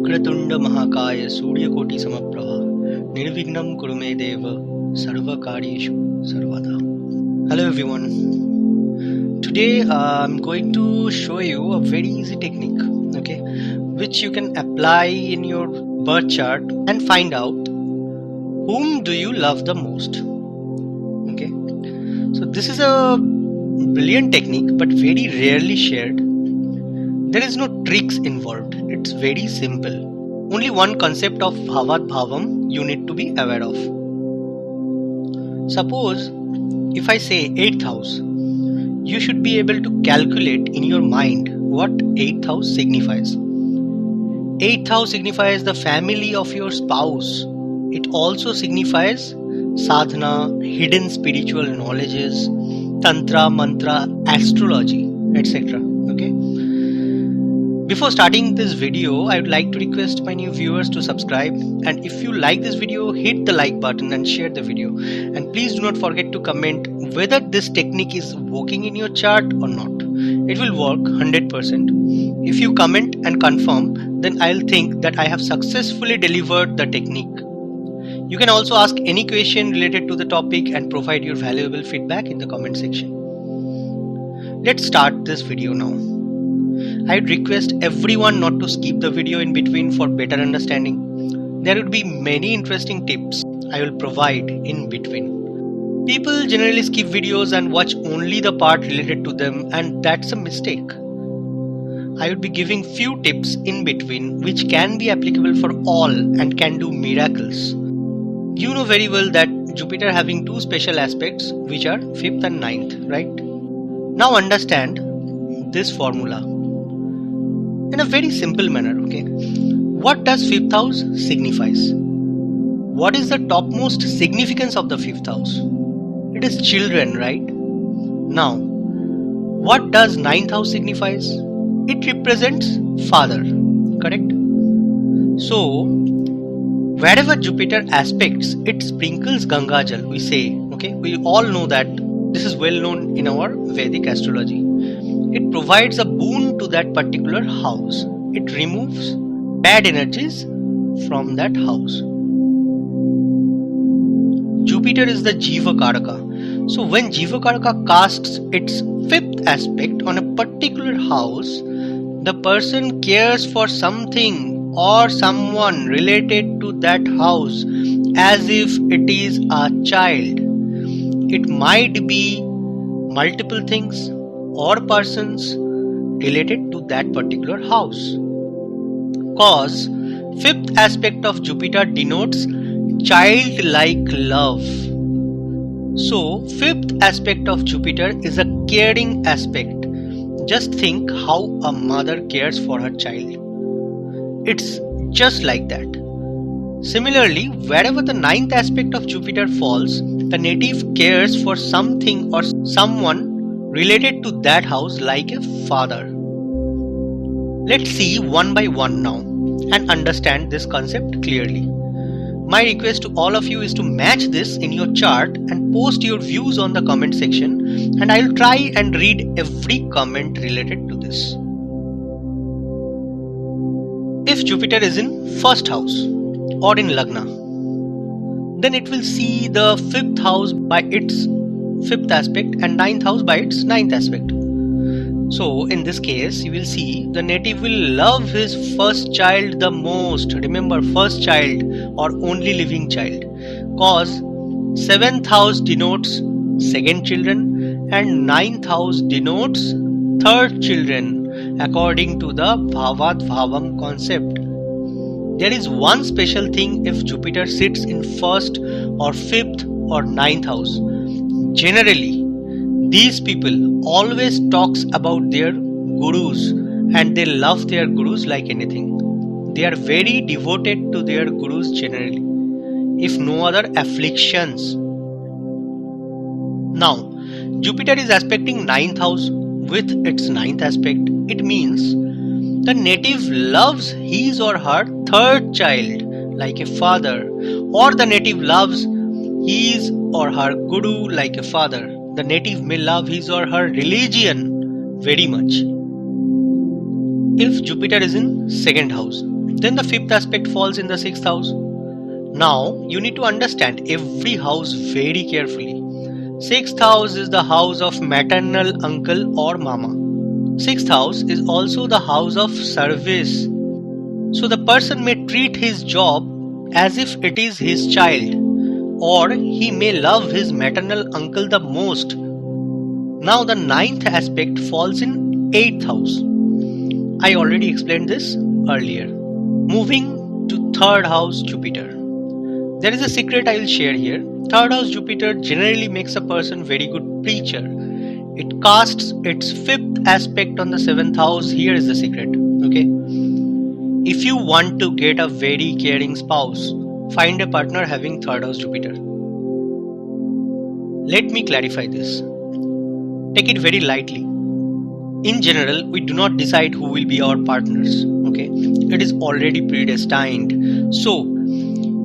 वक्रतुंड महाकाय सूर्यकोटि समप्रभा निर्विघ्नं कुरु मे देव सर्वकार्येषु सर्वदा. Hello everyone. Today I'm going to show you a very easy technique, okay, which you can apply in your birth chart and find out whom do you love the most. Okay, so this is a brilliant technique but very rarely shared. There is no tricks involved. It's very simple. Only one concept of Bhavat Bhavam you need to be aware of. Suppose if I say 8th house, you should be able to calculate in your mind what 8th house signifies. 8th house signifies the family of your spouse. It also signifies sadhana, hidden spiritual knowledges, tantra, mantra, astrology, etc. Okay. Before starting this video, I would like to request my new viewers to subscribe, and if you like this video, hit the like button and share the video, and please do not forget to comment whether this technique is working in your chart or not. It will work 100%. If you comment and confirm, then I'll think that I have successfully delivered the technique. You can also ask any question related to the topic and provide your valuable feedback in the comment section. Let's start this video now. I'd request everyone not to skip the video in between for better understanding. There would be many interesting tips I will provide in between. People generally skip videos and watch only the part related to them, and that's a mistake. I would be giving few tips in between which can be applicable for all and can do miracles. You know very well that Jupiter having two special aspects which are 5th and 9th, right? Now understand this formula in a very simple manner, okay? What does 5th house signifies? What is the topmost significance of the 5th house? It is children, right? Now, what does 9th house signifies? It represents father, correct? So, wherever Jupiter aspects, it sprinkles Gangajal, we say, okay? We all know that this is well known in our Vedic astrology. It provides a boon to that particular house. It removes bad energies from that house. Jupiter is the Jiva Karaka. So when Jiva Karaka casts its 5th aspect on a particular house, the person cares for something or someone related to that house as if it is a child. It might be multiple things or persons related to that particular house. Cause 5th aspect of Jupiter denotes childlike love. So 5th aspect of Jupiter is a caring aspect. Just think how a mother cares for her child. It's just like that. Similarly, wherever the 9th aspect of Jupiter falls, the native cares for something or someone related to that house like a father. Let's see one by one now and understand this concept clearly. My request to all of you is to match this in your chart and post your views on the comment section, and I'll try and read every comment related to this. If Jupiter is in 1st house or in Lagna, then it will see the 5th house by its 5th aspect and 9th house by its 9th aspect. So in this case, you will see the native will love his first child the most. Remember, first child or only living child. Cause 7th house denotes second children and 9th house denotes third children according to the Bhavat Bhavam concept. There is one special thing if Jupiter sits in 1st or 5th or 9th house. Generally, these people always talks about their gurus and they love their gurus like anything. They are very devoted to their gurus generally, if no other afflictions. Now, Jupiter is aspecting 9th house with its 9th aspect. It means the native loves his or her third child like a father, or the native loves his or her guru like a father. The native may love his or her religion very much. If Jupiter is in 2nd house, Then the fifth aspect falls in the sixth house. Now you need to understand every house very carefully. Sixth house is the house of maternal uncle or mama. Sixth house is also the house of service. So the person may treat his job as if it is his child, or he may love his maternal uncle the most. Now the ninth aspect falls in eighth house. I already explained this earlier. Moving to third house Jupiter. There is a secret I will share here. Third house Jupiter generally makes a person very good preacher. It casts its fifth aspect on the seventh house. Here is the secret. Okay. If you want to get a very caring spouse, find a partner having third house Jupiter. Let me clarify this. Take it very lightly. In general, we do not decide who will be our partners. Okay. It is already predestined. So,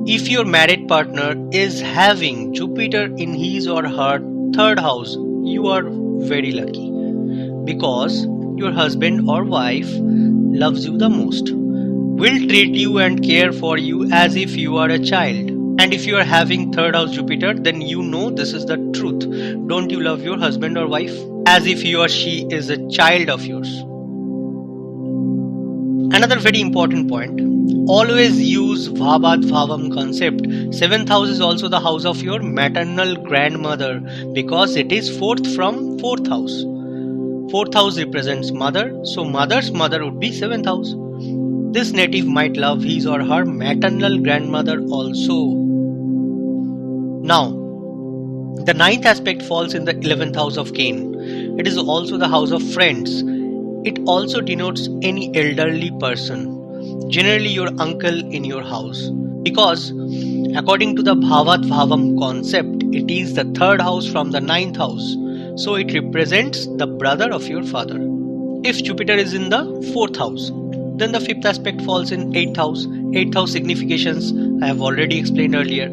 if your married partner is having Jupiter in his or her third house, you are very lucky, because your husband or wife loves you the most, will treat you and care for you as if you are a child. And if you are having third house Jupiter, then you know this is the truth. Don't you love your husband or wife as if he or she is a child of yours? Another very important point, always use Bhavat Bhavam concept. Seventh house is also the house of your maternal grandmother, because it is fourth from fourth house. Fourth house represents mother, so mother's mother would be seventh house. This native might love his or her maternal grandmother also. Now, the ninth aspect falls in the 11th house of Cain. It is also the house of friends. It also denotes any elderly person, generally your uncle in your house, because according to the Bhavat Bhavam concept, it is the third house from the ninth house, so it represents the brother of your father. If Jupiter is in the fourth house, then the fifth aspect falls in eighth house. Eighth house significations I have already explained earlier,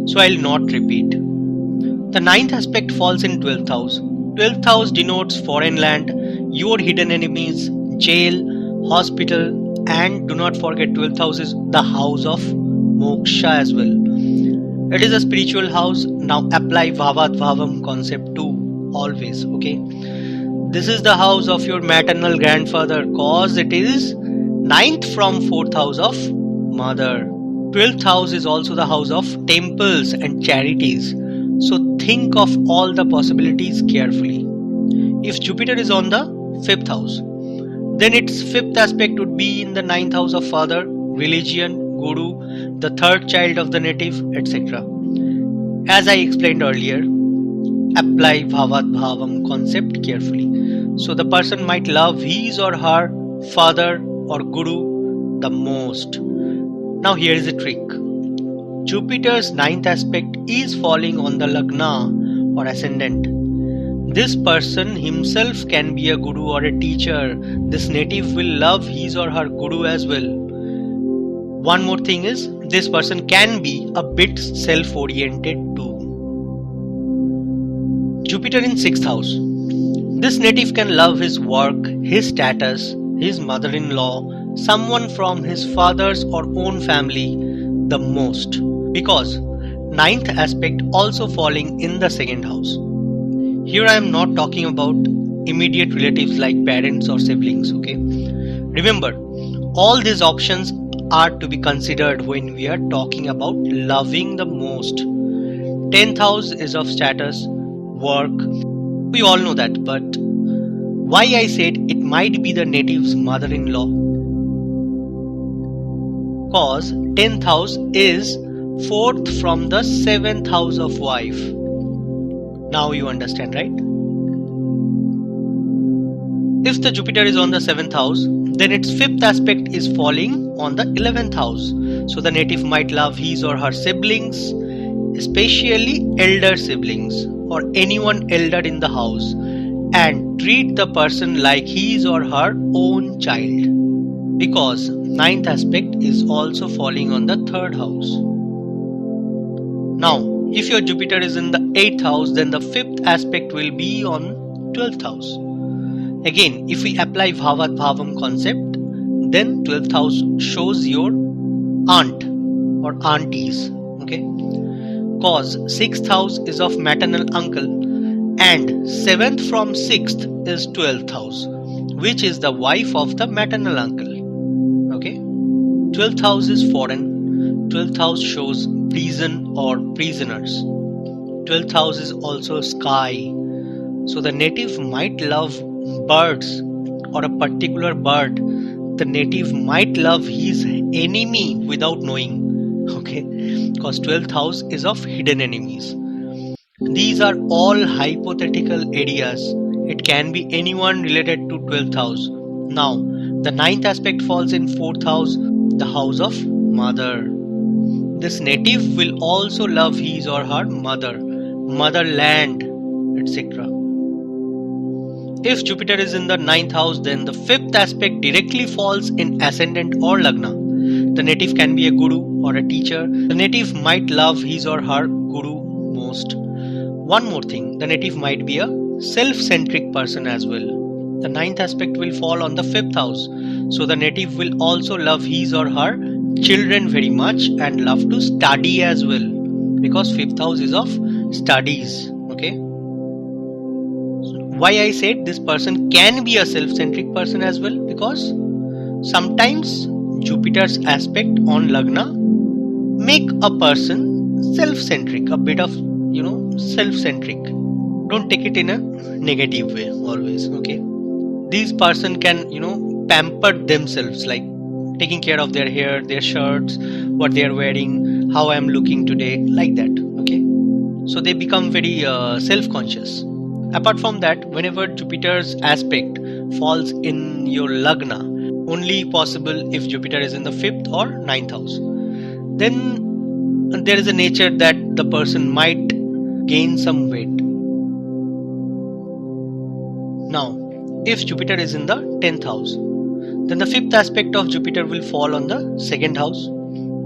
so I will not repeat. The ninth aspect falls in 12th house. 12th house denotes foreign land, your hidden enemies, jail, hospital, and do not forget 12th house is the house of moksha as well. It is a spiritual house. Now apply Bhavat Bhavam concept too, always. Okay. This is the house of your maternal grandfather, cause it is ninth from fourth house of mother. 12th house is also the house of temples and charities. So think of all the possibilities carefully. If Jupiter is on the fifth house, then its fifth aspect would be in the ninth house of father, religion, guru, the third child of the native, etc. As I explained earlier, apply Bhavat Bhavam concept carefully. So the person might love his or her father or guru the most. Now here is a trick. Jupiter's ninth aspect is falling on the Lagna or ascendant. This person himself can be a guru or a teacher. This native will love his or her guru as well. One more thing is, this person can be a bit self-oriented too. Jupiter in 6th house. This native can love his work, his status, his mother-in-law, someone from his father's or own family the most, because ninth aspect also falling in the 2nd house. Here I am not talking about immediate relatives like parents or siblings, okay? Remember, all these options are to be considered when we are talking about loving the most. 10th house is of status, work. We all know that, but why I said it might be the native's mother-in-law? Cause 10th house is 4th from the 7th house of wife. Now you understand, right? If the Jupiter is on the 7th house, then its 5th aspect is falling on the 11th house. So the native might love his or her siblings, especially elder siblings or anyone elder in the house, and treat the person like his or her own child, because 9th aspect is also falling on the 3rd house. Now, if your Jupiter is in the 8th house, then the 5th aspect will be on 12th house. Again, if we apply Bhavat Bhavam concept, then 12th house shows your aunt or aunties. Okay, cause 6th house is of maternal uncle and 7th from 6th is 12th house, which is the wife of the maternal uncle. Okay, 12th house is foreign. 12th house shows prison or prisoners. 12th house is also sky. So the native might love birds or a particular bird. The native might love his enemy without knowing. Okay, because 12th house is of hidden enemies. These are all hypothetical areas. It can be anyone related to 12th house. Now, the 9th aspect falls in 4th house, the house of mother. This native will also love his or her mother, motherland, etc. If Jupiter is in the 9th house, then the 5th aspect directly falls in ascendant or lagna. The native can be a guru or a teacher. The native might love his or her guru most. One more thing, the native might be a self-centric person as well. The 9th aspect will fall on the 5th house. So the native will also love his or her children very much and love to study as well, because 5th house is of studies. Okay. Why I said this person can be a self-centric person as well, because sometimes Jupiter's aspect on Lagna make a person self-centric, a bit of self-centric. Don't take it in a negative way always. Okay, these person can pamper themselves, like taking care of their hair, their shirts, what they are wearing, how I am looking today, like that. Okay, so they become very self-conscious. Apart from that, whenever Jupiter's aspect falls in your Lagna, only possible if Jupiter is in the 5th or 9th house, then there is a nature that the person might gain some weight. Now, if Jupiter is in the 10th house, then the 5th aspect of Jupiter will fall on the 2nd house.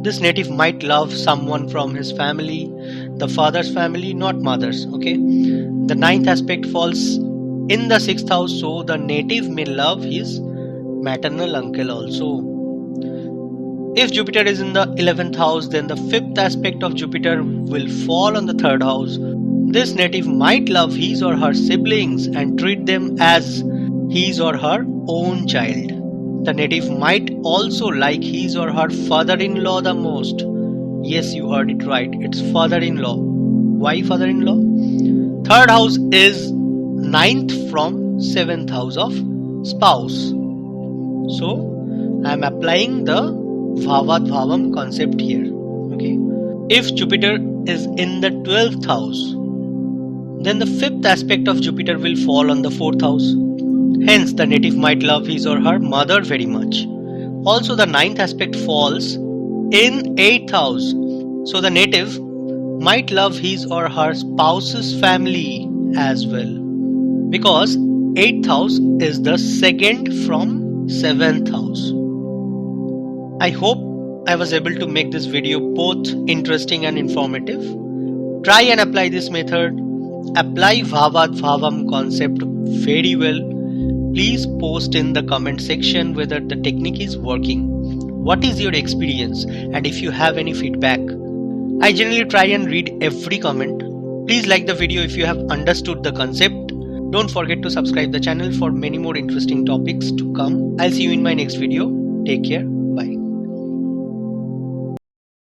This native might love someone from his family, the father's family, not mother's. Okay, the 9th aspect falls in the 6th house, so the native may love his maternal uncle also. If Jupiter is in the 11th house, then the 5th aspect of Jupiter will fall on the 3rd house. This native might love his or her siblings and treat them as his or her own child. The native might also like his or her father-in-law the most. Yes, you heard it right. It's father-in-law. Why father-in-law? 3rd house is 9th from 7th house of spouse. So, I am applying the Bhavad Bhavam concept here. Okay. If Jupiter is in the 12th house, then the 5th aspect of Jupiter will fall on the 4th house. Hence, the native might love his or her mother very much. Also, the 9th aspect falls in 8th house. So, the native might love his or her spouse's family as well, because 8th house is the 2nd from 7th house. I hope I was able to make this video both interesting and informative. Try and apply this method. Apply Bhavad Bhavam concept very well. Please post in the comment section whether the technique is working. What is your experience, and if you have any feedback. I generally try and read every comment. Please like the video if you have understood the concept. Don't forget to subscribe the channel for many more interesting topics to come. I'll see you in my next video. Take care.